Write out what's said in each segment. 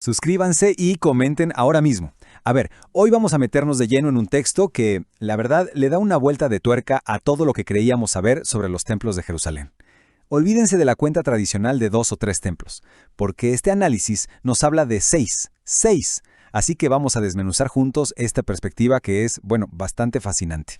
Suscríbanse y comenten ahora mismo. A ver, hoy vamos a meternos de lleno en un texto que, la verdad, le da una vuelta de tuerca a todo lo que creíamos saber sobre los templos de Jerusalén. Olvídense de la cuenta tradicional de 2 o 3 templos, porque este análisis nos habla de 6. 6. Así que vamos a desmenuzar juntos esta perspectiva que es, bastante fascinante.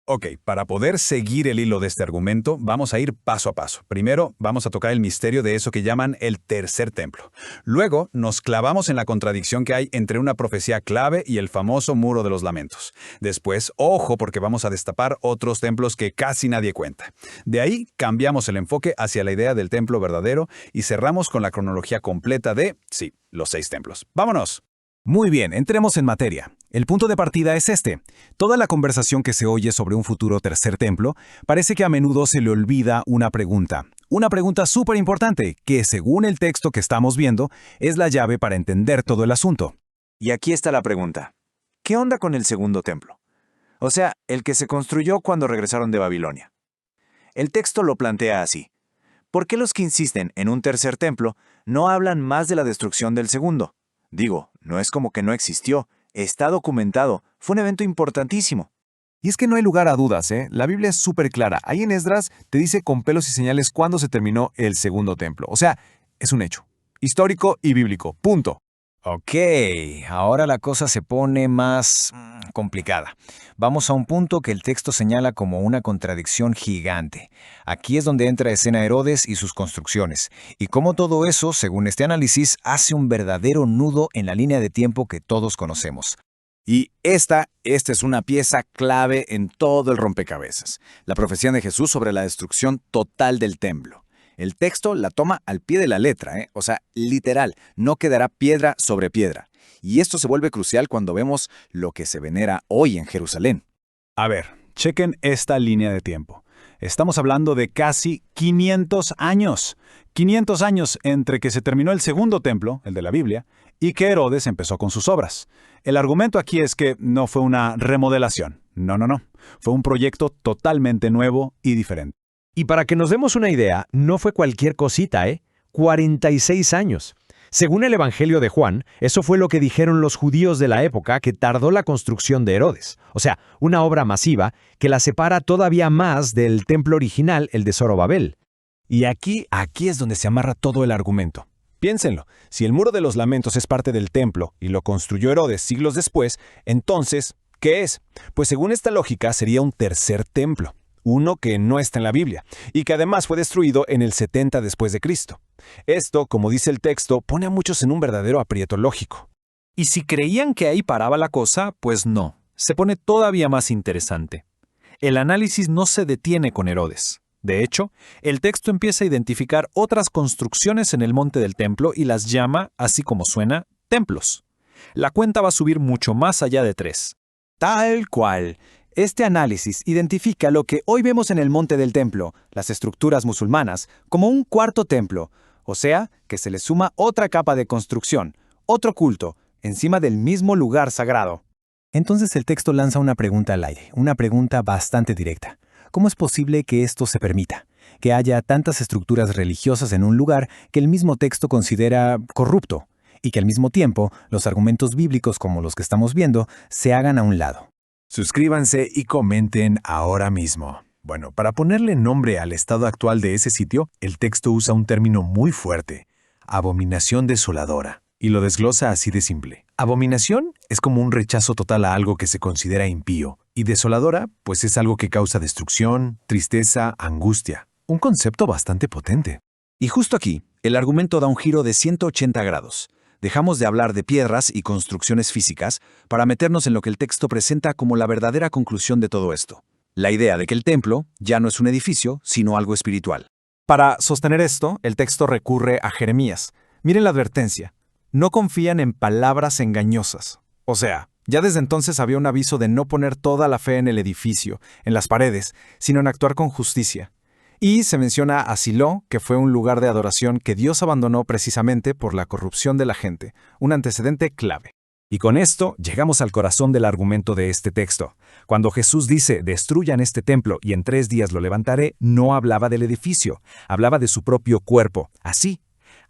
Ok, para poder seguir el hilo de este argumento, vamos a ir paso a paso. Primero, vamos a tocar el misterio de eso que llaman el tercer templo. Luego, nos clavamos en la contradicción que hay entre una profecía clave y el famoso Muro de los Lamentos. Después, ojo, porque vamos a destapar otros templos que casi nadie cuenta. De ahí, cambiamos el enfoque hacia la idea del templo verdadero y cerramos con la cronología completa de, sí, los 6 templos. ¡Vámonos! Muy bien, entremos en materia. El punto de partida es este. Toda la conversación que se oye sobre un futuro tercer templo parece que a menudo se le olvida una pregunta. Una pregunta súper importante que, según el texto que estamos viendo, es la llave para entender todo el asunto. Y aquí está la pregunta. ¿Qué onda con el segundo templo? O sea, el que se construyó cuando regresaron de Babilonia. El texto lo plantea así. ¿Por qué los que insisten en un tercer templo no hablan más de la destrucción del segundo? Digo, no es como que no existió, está documentado, fue un evento importantísimo. Y es que no hay lugar a dudas, ¿eh? La Biblia es súper clara. Ahí en Esdras te dice con pelos y señales cuándo se terminó el segundo templo. O sea, es un hecho. Histórico y bíblico. Punto. Ok, ahora la cosa se pone más complicada. Vamos a un punto que el texto señala como una contradicción gigante. Aquí es donde entra a escena Herodes y sus construcciones, y cómo todo eso, según este análisis, hace un verdadero nudo en la línea de tiempo que todos conocemos. Y esta es una pieza clave en todo el rompecabezas. La profecía de Jesús sobre la destrucción total del templo. El texto la toma al pie de la letra, o sea, literal, no quedará piedra sobre piedra. Y esto se vuelve crucial cuando vemos lo que se venera hoy en Jerusalén. A ver, chequen esta línea de tiempo. Estamos hablando de casi 500 años. 500 años entre que se terminó el segundo templo, el de la Biblia, y que Herodes empezó con sus obras. El argumento aquí es que no fue una remodelación. No. Fue un proyecto totalmente nuevo y diferente. Y para que nos demos una idea, no fue cualquier cosita, 46 años. Según el Evangelio de Juan, eso fue lo que dijeron los judíos de la época que tardó la construcción de Herodes. O sea, una obra masiva que la separa todavía más del templo original, el de Zorobabel. Y aquí es donde se amarra todo el argumento. Piénsenlo, si el Muro de los Lamentos es parte del templo y lo construyó Herodes siglos después, entonces, ¿qué es? Pues según esta lógica sería un tercer templo. Uno que no está en la Biblia, y que además fue destruido en el 70 después de Cristo. Esto, como dice el texto, pone a muchos en un verdadero aprieto lógico. Y si creían que ahí paraba la cosa, pues no, se pone todavía más interesante. El análisis no se detiene con Herodes. De hecho, el texto empieza a identificar otras construcciones en el monte del templo y las llama, así como suena, templos. La cuenta va a subir mucho más allá de 3. Tal cual. Este análisis identifica lo que hoy vemos en el monte del templo, las estructuras musulmanas, como un cuarto templo, o sea, que se le suma otra capa de construcción, otro culto, encima del mismo lugar sagrado. Entonces el texto lanza una pregunta al aire, una pregunta bastante directa. ¿Cómo es posible que esto se permita? Que haya tantas estructuras religiosas en un lugar que el mismo texto considera corrupto, y que al mismo tiempo los argumentos bíblicos como los que estamos viendo se hagan a un lado. Suscríbanse y comenten ahora mismo. Bueno, para ponerle nombre al estado actual de ese sitio, el texto usa un término muy fuerte, abominación desoladora, y lo desglosa así de simple. Abominación es como un rechazo total a algo que se considera impío, y desoladora, pues es algo que causa destrucción, tristeza, angustia. Un concepto bastante potente. Y justo aquí, el argumento da un giro de 180 grados. Dejamos de hablar de piedras y construcciones físicas para meternos en lo que el texto presenta como la verdadera conclusión de todo esto. La idea de que el templo ya no es un edificio, sino algo espiritual. Para sostener esto, el texto recurre a Jeremías. Miren la advertencia. No confían en palabras engañosas. O sea, ya desde entonces había un aviso de no poner toda la fe en el edificio, en las paredes, sino en actuar con justicia. Y se menciona a Silo, que fue un lugar de adoración que Dios abandonó precisamente por la corrupción de la gente, un antecedente clave. Y con esto llegamos al corazón del argumento de este texto. Cuando Jesús dice, destruyan este templo y en 3 días lo levantaré, no hablaba del edificio, hablaba de su propio cuerpo. Así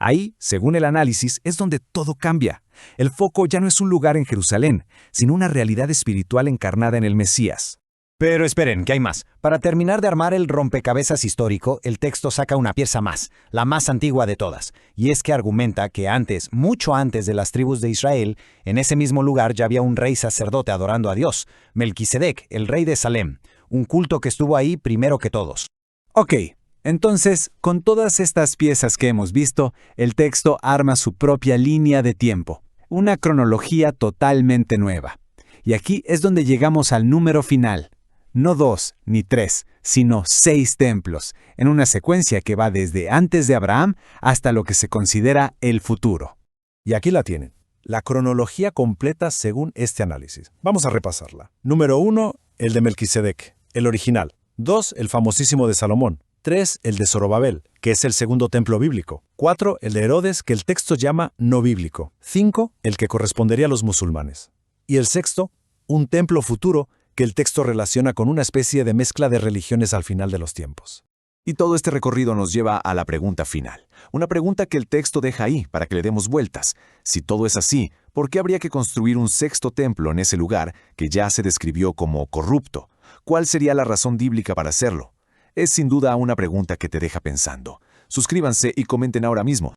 Ahí, según el análisis, es donde todo cambia. El foco ya no es un lugar en Jerusalén, sino una realidad espiritual encarnada en el Mesías. Pero esperen, que hay más. Para terminar de armar el rompecabezas histórico, el texto saca una pieza más, la más antigua de todas, y es que argumenta que antes, mucho antes de las tribus de Israel, en ese mismo lugar ya había un rey sacerdote adorando a Dios, Melquisedec, el rey de Salem, un culto que estuvo ahí primero que todos. Ok, entonces, con todas estas piezas que hemos visto, el texto arma su propia línea de tiempo, una cronología totalmente nueva. Y aquí es donde llegamos al número final. No 2 ni 3, sino 6 templos, en una secuencia que va desde antes de Abraham hasta lo que se considera el futuro. Y aquí la tienen, la cronología completa según este análisis. Vamos a repasarla. Número 1, el de Melquisedec, el original. 2, el famosísimo de Salomón. 3, el de Zorobabel, que es el segundo templo bíblico. 4, el de Herodes, que el texto llama no bíblico. 5, el que correspondería a los musulmanes. Y el sexto, un templo futuro, que el texto relaciona con una especie de mezcla de religiones al final de los tiempos. Y todo este recorrido nos lleva a la pregunta final. Una pregunta que el texto deja ahí para que le demos vueltas. Si todo es así, ¿por qué habría que construir un sexto templo en ese lugar que ya se describió como corrupto? ¿Cuál sería la razón bíblica para hacerlo? Es sin duda una pregunta que te deja pensando. Suscríbanse y comenten ahora mismo.